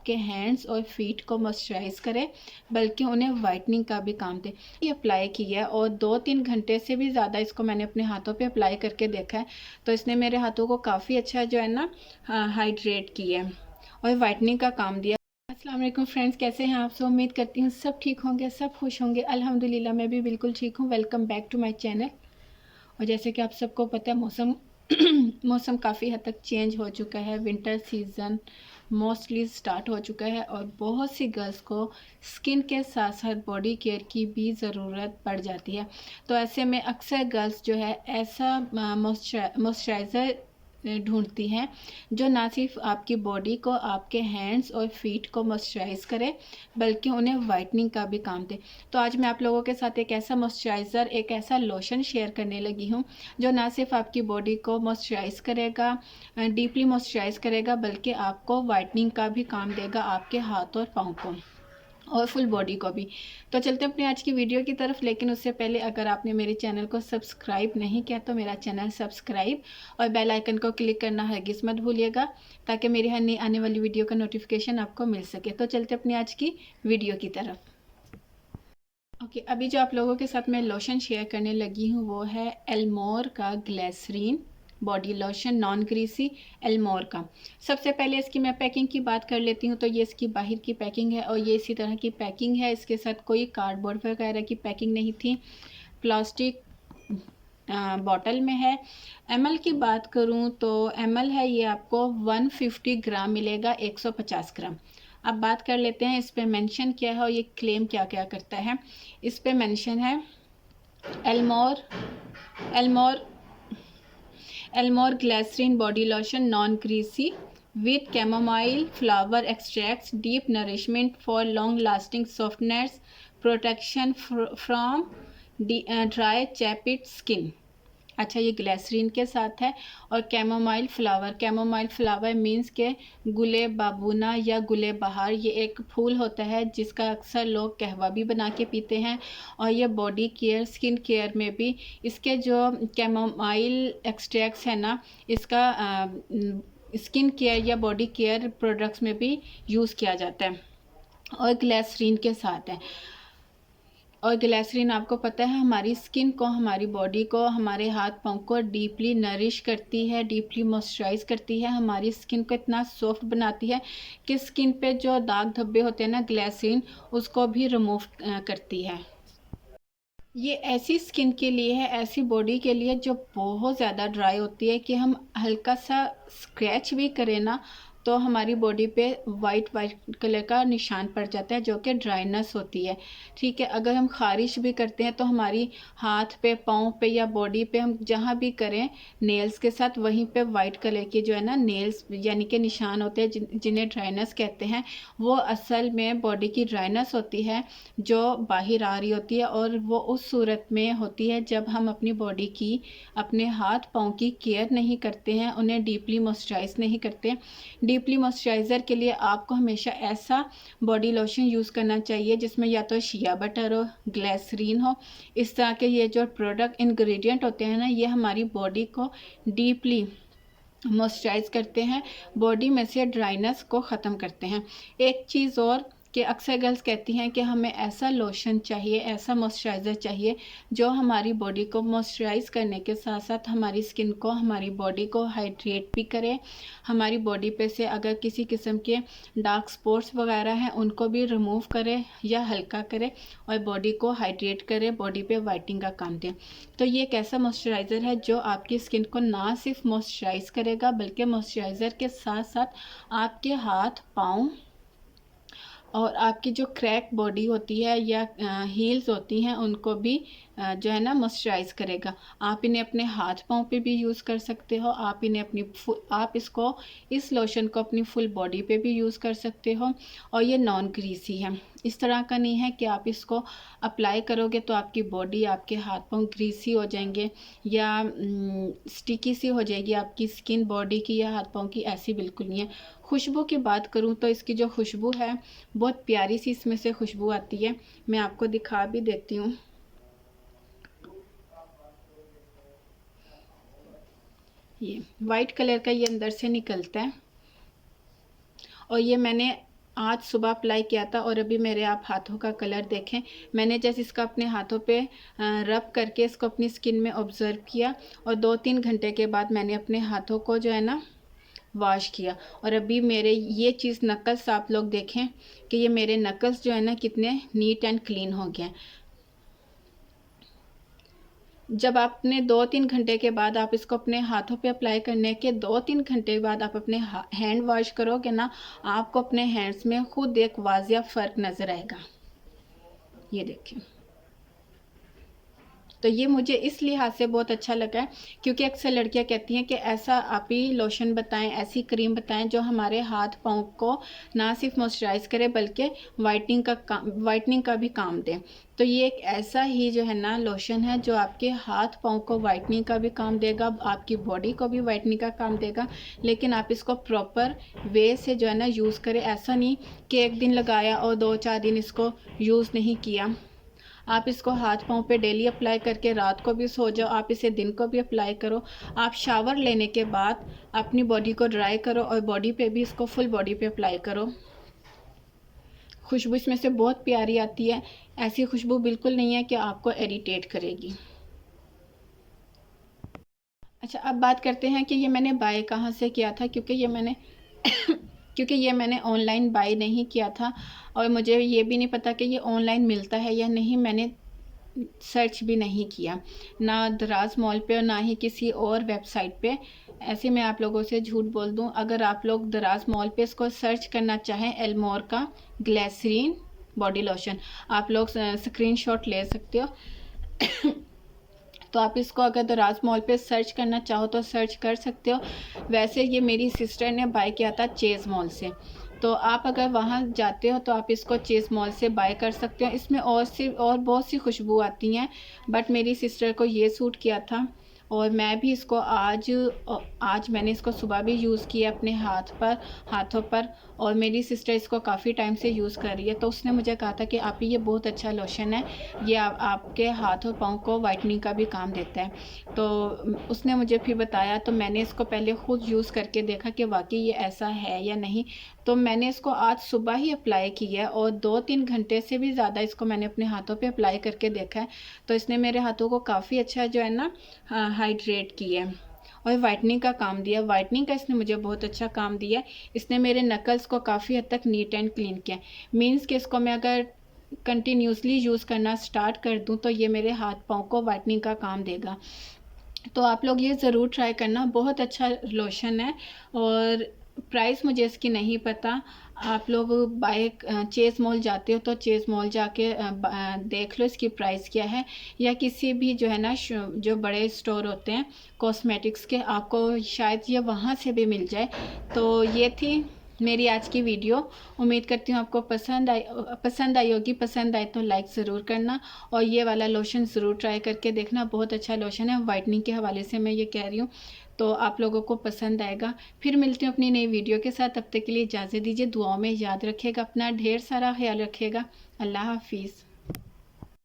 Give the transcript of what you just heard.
आपके हैंड्स और फीट को मॉइस्चराइज करे बल्कि उन्हें वाइटनिंग का भी काम दे। ये अप्लाई किया है और 2-3 घंटे से भी ज़्यादा इसको मैंने अपने हाथों पे अप्लाई करके देखा है, तो इसने मेरे हाथों को काफ़ी अच्छा जो है ना हाइड्रेट किया है और वाइटनिंग का काम दिया। अस्सलाम वालेकुम फ्रेंड्स, कैसे हैं आप सब? उम्मीद करती हूँ सब ठीक होंगे, सब खुश होंगे। अल्हम्दुलिल्लाह मैं भी बिल्कुल ठीक हूँ। Welcome back to my channel. और जैसे कि आप सबको पता है मौसम मौसम काफ़ी हद तक चेंज हो चुका है। विंटर सीज़न मोस्टली स्टार्ट हो चुका है और बहुत सी गर्ल्स को स्किन के साथ साथ बॉडी केयर की भी ज़रूरत पड़ जाती है। तो ऐसे में अक्सर गर्ल्स जो है ऐसा मॉइस्चराइज़र ढूंढती हैं जो ना सिर्फ आपकी बॉडी को, आपके हैंड्स और फीट को मॉइस्चराइज करे बल्कि उन्हें वाइटनिंग का भी काम दे। तो आज मैं आप लोगों के साथ एक ऐसा मॉइस्चराइज़र, एक ऐसा लोशन शेयर करने लगी हूँ जो ना सिर्फ आपकी बॉडी को मॉइस्चराइज करेगा, डीपली मॉइस्चराइज करेगा, बल्कि आपको वाइटनिंग का भी काम देगा, आपके हाथ और पाँव को और फुल बॉडी को भी। तो चलते हैं अपने आज की वीडियो की तरफ, लेकिन उससे पहले अगर आपने मेरे चैनल को सब्सक्राइब नहीं किया तो मेरा चैनल सब्सक्राइब और बेल आइकन को क्लिक करना हरगिज़ मत भूलिएगा, ताकि मेरी हर नई आने वाली वीडियो का नोटिफिकेशन आपको मिल सके। तो चलते अपनी आज की वीडियो की तरफ। ओके, अभी जो आप लोगों के साथ मैं लोशन शेयर करने लगी हूँ वो है एल्मोर का glycerine body lotion, non greasy, Elmore का। सबसे पहले इसकी मैं पैकिंग की बात कर लेती हूँ। तो ये इसकी बाहर की पैकिंग है और ये इसी तरह की पैकिंग है। इसके साथ कोई कार्डबोर्ड वगैरह की पैकिंग नहीं थी, प्लास्टिक बॉटल में है। ml की बात करूँ तो ml है ये आपको 150 ग्राम मिलेगा, 150 ग्राम। अब बात कर लेते हैं इस पे मेंशन क्या है और ये क्लेम क्या क्या करता है। इस पे मेंशन है Elmore Elmore Elmore glycerin body lotion non greasy with chamomile flower extracts, deep nourishment for long lasting softness, protection from dry chapped skin. अच्छा, ये ग्लिसरीन के साथ है। और कैमोमाइल फ्लावर मीन्स के गुले बाबूना या गुले बहार, ये एक फूल होता है जिसका अक्सर लोग कहवा भी बना के पीते हैं। और ये बॉडी केयर, स्किन केयर में भी इसके जो कैमोमाइल एक्सट्रैक्ट्स है ना, इसका स्किन केयर या बॉडी केयर प्रोडक्ट्स में भी यूज़ किया जाता है और ग्लिसरीन के साथ है। और ग्लिसरीन आपको पता है हमारी स्किन को, हमारी बॉडी को, हमारे हाथ पाँव को डीपली नरिश करती है, डीपली मॉइस्चराइज करती है, हमारी स्किन को इतना सॉफ्ट बनाती है कि स्किन पे जो दाग धब्बे होते हैं ना, ग्लिसरीन उसको भी रिमूव करती है। ये ऐसी स्किन के लिए है, ऐसी बॉडी के लिए जो बहुत ज़्यादा ड्राई होती है कि हम हल्का सा स्क्रैच भी करें ना तो हमारी बॉडी पे वाइट कलर का निशान पड़ जाता है, जो कि ड्राइनेस होती है। ठीक है, अगर हम खारिश भी करते हैं तो हमारी हाथ पे, पाँव पे या बॉडी पे हम जहाँ भी करें नेल्स के साथ, वहीं पे वाइट कलर के जो है ना नेल्स यानी कि निशान होते हैं जिन्हें ड्राइनेस कहते हैं, वो असल में बॉडी की ड्राइनेस होती है जो बाहर आ रही होती है। और वो उस सूरत में होती है जब हम अपनी बॉडी की, अपने हाथ पाँव की केयर नहीं करते हैं, उन्हें डीपली मॉइस्चराइज नहीं करते। डीपली मॉइस्चराइज़र के लिए आपको हमेशा ऐसा बॉडी लोशन यूज़ करना चाहिए जिसमें या तो शिया बटर हो, ग्लिसरीन हो। इस तरह के ये जो प्रोडक्ट इंग्रेडिएंट होते हैं ना, ये हमारी बॉडी को डीपली मॉइस्चराइज करते हैं, बॉडी में से ड्राइनेस को ख़त्म करते हैं। एक चीज़ और कि अक्सर गर्ल्स कहती हैं कि हमें ऐसा लोशन चाहिए, ऐसा मॉइस्चराइज़र चाहिए जो हमारी बॉडी को मॉइस्चराइज करने के साथ साथ हमारी स्किन को, हमारी बॉडी को हाइड्रेट भी करे, हमारी बॉडी पे से अगर किसी किस्म के डार्क स्पॉट्स वगैरह हैं उनको भी रिमूव करे या हल्का करे और बॉडी को हाइड्रेट करे, बॉडी पे वाइटनिंग का काम दे। तो ये एक ऐसा मॉइस्चराइज़र है जो आपकी स्किन को ना सिर्फ मॉइस्चराइज करेगा बल्कि मॉइस्चराइज़र के साथ साथ आपके हाथ, पाँव और आपकी जो क्रैक बॉडी होती है या हील्स होती हैं उनको भी जो है ना मॉइस्चराइज करेगा। आप इन्हें अपने हाथ पाँव पे भी यूज़ कर सकते हो, आप इन्हें आप इसको, इस लोशन को अपनी फुल बॉडी पे भी यूज़ कर सकते हो। और ये नॉन ग्रीसी है, इस तरह का नहीं है कि आप इसको अप्लाई करोगे तो आपकी बॉडी, आपके हाथ पाँव ग्रीसी हो जाएंगे या स्टिकी सी हो जाएगी आपकी स्किन बॉडी की या हाथ पाँव की, ऐसी बिल्कुल नहीं है। खुशबू की बात करूं तो इसकी जो खुशबू है बहुत प्यारी सी इसमें से खुशबू आती है, मैं आपको दिखा भी देती हूँ। ये वाइट कलर का ये अंदर से निकलता है और ये मैंने आज सुबह अप्लाई किया था और अभी मेरे आप हाथों का कलर देखें। मैंने जैसे इसका अपने हाथों पे रब करके इसको अपनी स्किन में ऑब्ज़र्व किया और 2-3 घंटे के बाद मैंने अपने हाथों को जो है ना वॉश किया। और अभी मेरे ये चीज़ नकल्स आप लोग देखें कि ये मेरे नकल्स जो है ना कितने नीट एंड क्लीन हो गए। जब आपने 2-3 घंटे के बाद आप इसको अपने हाथों पे अप्लाई करने के 2-3 घंटे के बाद आप अपने हैंड वॉश करोगे ना, आपको अपने हैंड्स में खुद एक वाजिया फ़र्क नज़र आएगा। ये देखिए। तो ये मुझे इस लिहाज से बहुत अच्छा लगा है क्योंकि अक्सर लड़कियां कहती हैं कि ऐसा आप ही लोशन बताएं, ऐसी क्रीम बताएं जो हमारे हाथ पाँव को ना सिर्फ मॉइस्चराइज करे बल्कि वाइटनिंग का भी काम दे। तो ये एक ऐसा ही जो है ना लोशन है जो आपके हाथ पाँव को वाइटनिंग का भी काम देगा, आपकी बॉडी को भी वाइटनिंग का काम देगा। लेकिन आप इसको प्रॉपर वे से जो है ना यूज़ करें। ऐसा नहीं कि एक दिन लगाया और 2-4 दिन इसको यूज़ नहीं किया। आप इसको हाथ पाँव पे डेली अप्लाई करके रात को भी सो जाओ, आप इसे दिन को भी अप्लाई करो। आप शावर लेने के बाद अपनी बॉडी को ड्राई करो और बॉडी पे भी इसको फुल बॉडी पे अप्लाई करो। खुशबू इसमें से बहुत प्यारी आती है। ऐसी खुशबू बिल्कुल नहीं है कि आपको इरिटेट करेगी। अच्छा, अब बात करते हैं कि ये मैंने बाय कहाँ से किया था, क्योंकि ये मैंने क्योंकि ये मैंने ऑनलाइन बाय नहीं किया था और मुझे ये भी नहीं पता कि ये ऑनलाइन मिलता है या नहीं। मैंने सर्च भी नहीं किया, ना दराज मॉल पे और ना ही किसी और वेबसाइट पे। ऐसे मैं आप लोगों से झूठ बोल दूं, अगर आप लोग दराज मॉल पे इसको सर्च करना चाहें, एलमोर का ग्लिसरीन बॉडी लोशन, आप लोग स्क्रीनशॉट ले सकते हो। तो आप इसको अगर दराज मॉल पे सर्च करना चाहो तो सर्च कर सकते हो। वैसे ये मेरी सिस्टर ने बाय किया था चेज़ मॉल से, तो आप अगर वहाँ जाते हो तो आप इसको चेज़ मॉल से बाय कर सकते हो। इसमें और बहुत सी खुशबू आती हैं, बट मेरी सिस्टर को ये सूट किया था और मैं भी इसको आज मैंने इसको सुबह भी यूज़ किया अपने हाथों पर और मेरी सिस्टर इसको काफ़ी टाइम से यूज़ कर रही है। तो उसने मुझे कहा था कि आप ये बहुत अच्छा लोशन है, ये आपके हाथ और पाँव को वाइटनिंग का भी काम देता है। तो उसने मुझे फिर बताया, तो मैंने इसको पहले ख़ुद यूज़ करके देखा कि वाकई ये ऐसा है या नहीं। तो मैंने इसको आज सुबह ही अप्लाई किया है और 2-3 घंटे से भी ज़्यादा इसको मैंने अपने हाथों पे अप्लाई करके देखा है। तो इसने मेरे हाथों को काफ़ी अच्छा जो है ना हाइड्रेट किया है और वाइटनिंग का काम दिया। वाइटनिंग का इसने मुझे बहुत अच्छा काम दिया। इसने मेरे नकल्स को काफ़ी हद तक नीट एंड क्लीन किया। मीन्स कि इसको मैं अगर कंटिन्यूसली यूज़ करना स्टार्ट कर दूं तो ये मेरे हाथ पाँव को वाइटनिंग का काम देगा। तो आप लोग ये ज़रूर ट्राई करना, बहुत अच्छा लोशन है। और प्राइस मुझे इसकी नहीं पता, आप लोग बाय चेज़ मॉल जाते हो तो चेज़ मॉल जाके देख लो इसकी प्राइस क्या है, या किसी भी जो है ना जो बड़े स्टोर होते हैं कॉस्मेटिक्स के, आपको शायद ये वहाँ से भी मिल जाए। तो ये थी मेरी आज की वीडियो। उम्मीद करती हूँ आपको पसंद आई होगी। पसंद आए तो लाइक ज़रूर करना और ये वाला लोशन ज़रूर ट्राई करके देखना, बहुत अच्छा लोशन है। वाइटनिंग के हवाले से मैं ये कह रही हूँ, तो आप लोगों को पसंद आएगा। फिर मिलती हूँ अपनी नई वीडियो के साथ, तब तक के लिए इजाज़त दीजिए। दुआओं में याद रखिएगा, अपना ढेर सारा ख्याल रखिएगा। अल्लाह हाफिज़।